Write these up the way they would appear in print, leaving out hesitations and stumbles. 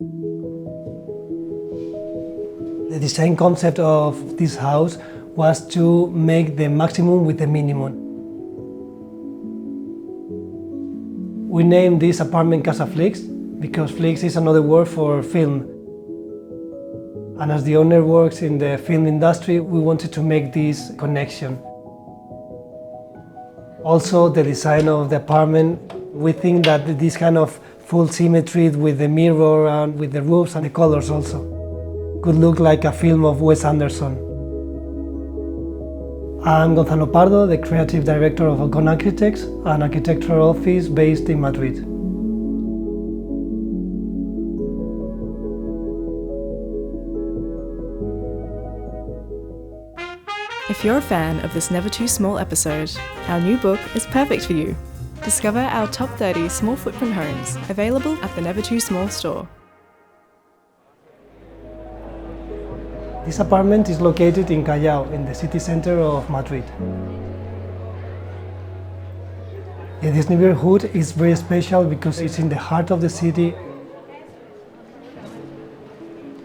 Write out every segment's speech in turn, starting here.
The design concept of this house was to make the maximum with the minimum. We named this apartment Casa Flix because Flix is another word for film. And as the owner works in the film industry, we wanted to make this connection. Also, the design of the apartment, we think that this kind of full symmetry with the mirror and with the roofs and the colors also could look like a film of Wes Anderson. I'm Gonzalo Pardo, the creative director of Ocon Architects, an architectural office based in Madrid. If you're a fan of this Never Too Small episode, our new book is perfect for you. Discover our top 30 small footprint homes, available at the Never Too Small store. This apartment is located in Callao, in the city center of Madrid. This neighborhood is very special because it's in the heart of the city.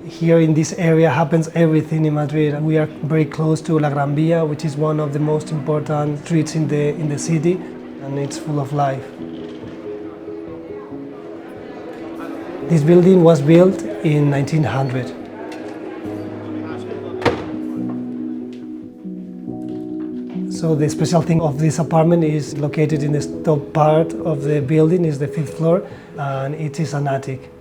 Here in this area happens everything in Madrid. We are very close to La Gran Via, which is one of the most important streets in the city, and it's full of life. This building was built in 1900. So the special thing of this apartment is located in the top part of the building, is the 5th floor, and it is an attic.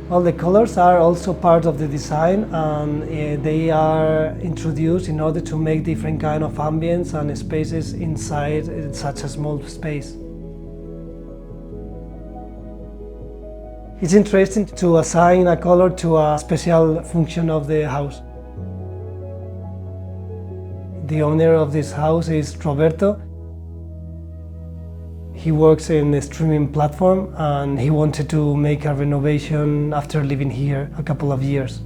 Well, the colors are also part of the design, and they are introduced in order to make different kind of ambience and spaces inside such a small space. It's interesting to assign a color to a special function of the house. The owner of this house is Roberto. He works in a streaming platform and he wanted to make a renovation after living here a couple of years.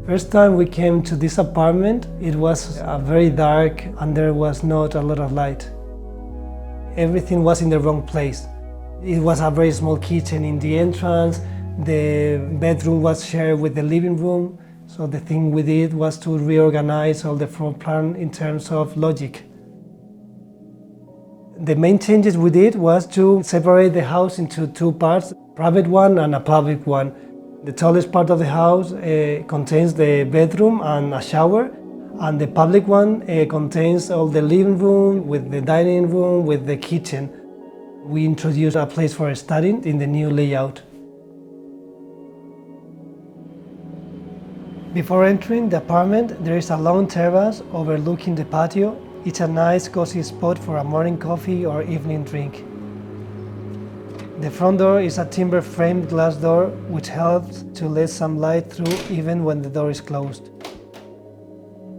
First time we came to this apartment, it was very dark and there was not a lot of light. Everything was in the wrong place. It was a very small kitchen in the entrance. The bedroom was shared with the living room. So the thing we did was to reorganize all the floor plan in terms of logic. The main changes we did was to separate the house into two parts, a private one and a public one. The tallest part of the house contains the bedroom and a shower, and the public one contains all the living room with the dining room with the kitchen. We introduced a place for studying in the new layout. Before entering the apartment, there is a long terrace overlooking the patio. It's a nice cozy spot for a morning coffee or evening drink. The front door is a timber framed glass door which helps to let some light through even when the door is closed.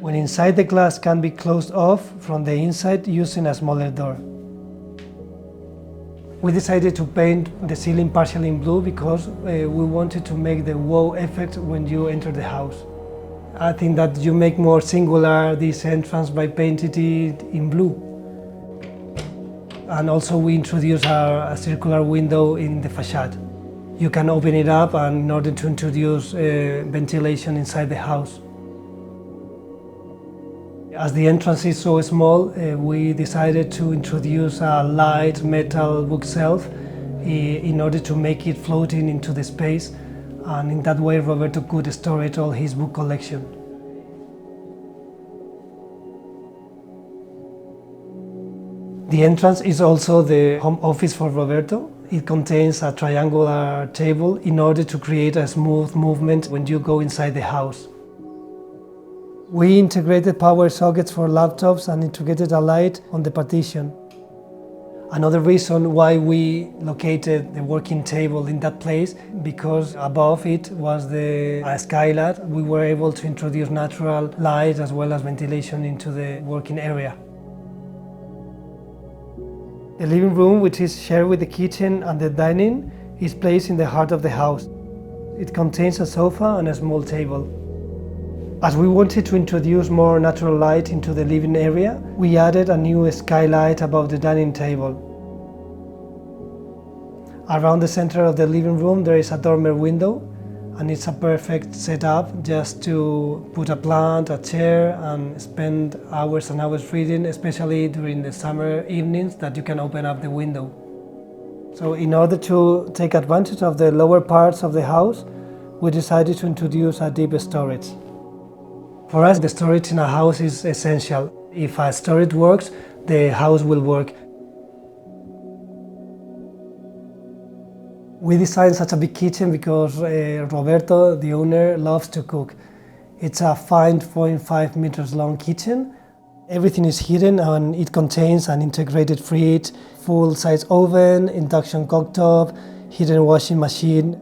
When inside, the glass can be closed off from the inside using a smaller door. We decided to paint the ceiling partially in blue because we wanted to make the wow effect when you enter the house. I think that you make more singular this entrance by painting it in blue. And also we introduced a circular window in the facade. You can open it up in order to introduce ventilation inside the house. As the entrance is so small, we decided to introduce a light metal bookshelf in order to make it floating into the space, and in that way Roberto could store all his book collection. The entrance is also the home office for Roberto. It contains a triangular table in order to create a smooth movement when you go inside the house. We integrated power sockets for laptops and integrated a light on the partition. Another reason why we located the working table in that place, because above it was the skylight. We were able to introduce natural light as well as ventilation into the working area. The living room, which is shared with the kitchen and the dining, is placed in the heart of the house. It contains a sofa and a small table. As we wanted to introduce more natural light into the living area, we added a new skylight above the dining table. Around the center of the living room there is a dormer window, and it's a perfect setup just to put a plant, a chair, and spend hours and hours reading, especially during the summer evenings that you can open up the window. So in order to take advantage of the lower parts of the house, we decided to introduce a deep storage. For us, the storage in a house is essential. If a storage works, the house will work. We designed such a big kitchen because Roberto, the owner, loves to cook. It's a 5.5 meters long kitchen. Everything is hidden, and it contains an integrated fridge, full-size oven, induction cooktop, hidden washing machine.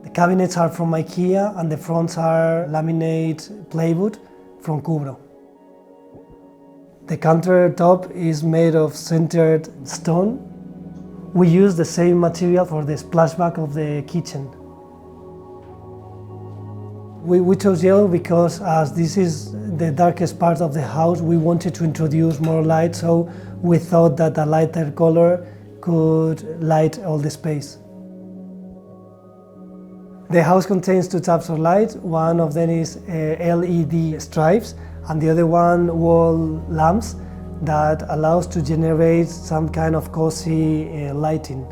The cabinets are from IKEA, and the fronts are laminate plywood from Cubro. The countertop is made of sintered stone. We use the same material for the splashback of the kitchen. We chose yellow because as this is the darkest part of the house, we wanted to introduce more light, so we thought that a lighter color could light all the space. The house contains two types of light. One of them is LED stripes, and the other one wall lamps that allows to generate some kind of cozy lighting.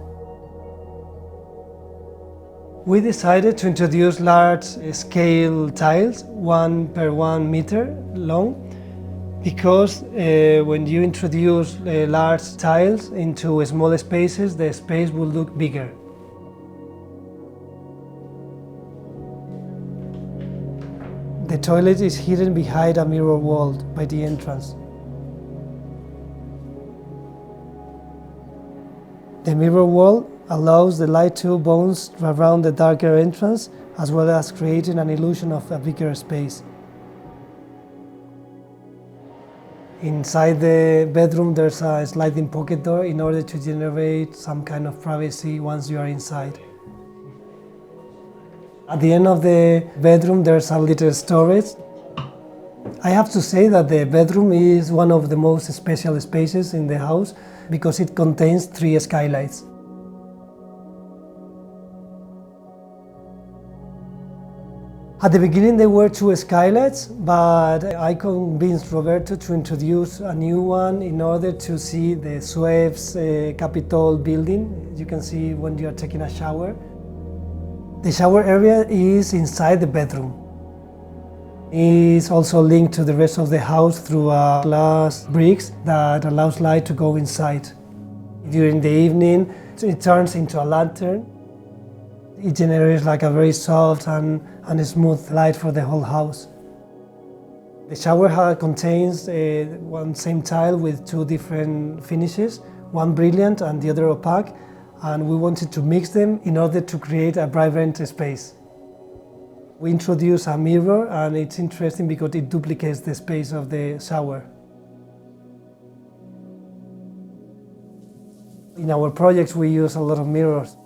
We decided to introduce large scale tiles, 1 per 1 meter long, because when you introduce large tiles into small spaces, the space will look bigger. The toilet is hidden behind a mirror wall by the entrance. The mirror wall allows the light to bounce around the darker entrance, as well as creating an illusion of a bigger space. Inside the bedroom there's a sliding pocket door in order to generate some kind of privacy once you are inside. At the end of the bedroom there's a little storage. I have to say that the bedroom is one of the most special spaces in the house because it contains 3 skylights. At the beginning there were 2 skylights, but I convinced Roberto to introduce a new one in order to see the Suez Capitol building. You can see when you are taking a shower. The shower area is inside the bedroom. It is also linked to the rest of the house through a glass bricks that allows light to go inside. During the evening, it turns into a lantern. It generates like a very soft and smooth light for the whole house. The shower contains one same tile with 2 different finishes, one brilliant and the other opaque, and we wanted to mix them in order to create a vibrant space. We introduced a mirror, and it's interesting because it duplicates the space of the shower. In our projects we use a lot of mirrors.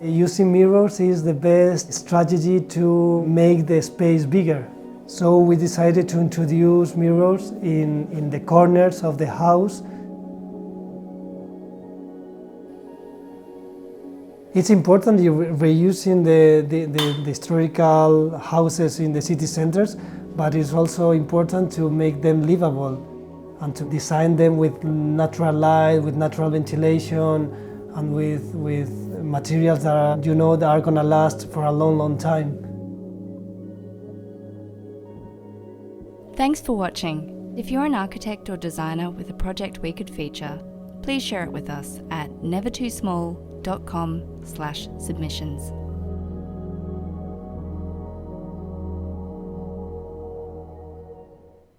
Using mirrors is the best strategy to make the space bigger. So we decided to introduce mirrors in the corners of the house. It's important reusing the historical houses in the city centers, but it's also important to make them livable and to design them with natural light, with natural ventilation, and with materials that are going to last for a long, long time. Thanks for watching. If you're an architect or designer with a project we could feature, please share it with us at nevertoosmall.com/submissions.